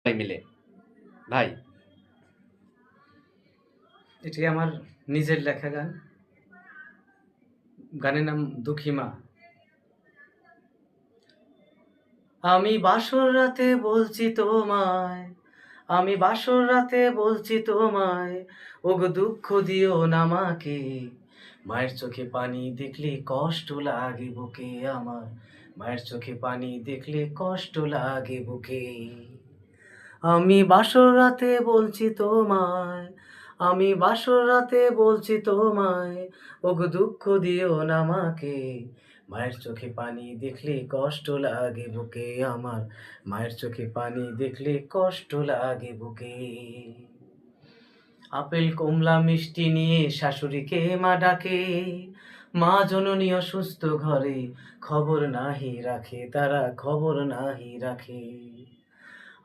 ভাই মিলে ভাই এটি আমার নিজের লেখা গান। গানের নাম দুঃখী মা। আমি বাসর রাতে বলছি তোমায়, আমি বাসর রাতে বলছি তোমায়, ওগো দুঃখ দিও না আমাকে। মায়ের চোখে পানি দেখলে কষ্ট লাগে বুকে আমার, মায়ের চোখে পানি দেখলে কষ্ট লাগে বুকে। আমি বাসর রাতে বলছি তোমায়, আমি বাসর রাতে বলছি তোমায়, ওগো দুঃখ দিও না আমাকে। মায়ের চোখে পানি দেখলে কষ্ট লাগে বুকে আমার, মায়ের চোখে পানি দেখলে কষ্ট লাগে বুকে। আপেল কমলা মিষ্টি নিয়ে শাশুড়িকে মা ডাকে, মা জননী অসুস্থ ঘরে খবর নাহি রাখে, তারা খবর নাহি রাখে।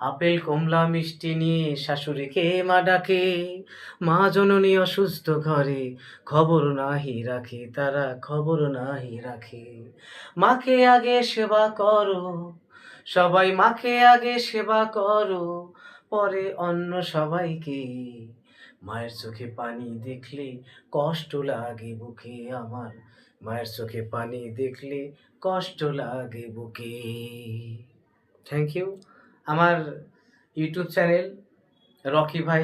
আপেল কমলা মিষ্টি নিয়ে শাশুড়িকে মা ডাকে, মা জননী অসুস্থ ঘরে খবর নাহি রাখে, তারা খবর নাহি রাখে। মাকে আগে সেবা করো, সবাই মাকে আগে সেবা করো, পরে অন্য সবাইকে। মায়ের চোখে পানি দেখলে কষ্ট লাগে বুকে আমার, মায়ের চোখে পানি দেখলে কষ্ট লাগে বুকে। Thank you. আমার ইউটিউব চ্যানেল রকি ভাই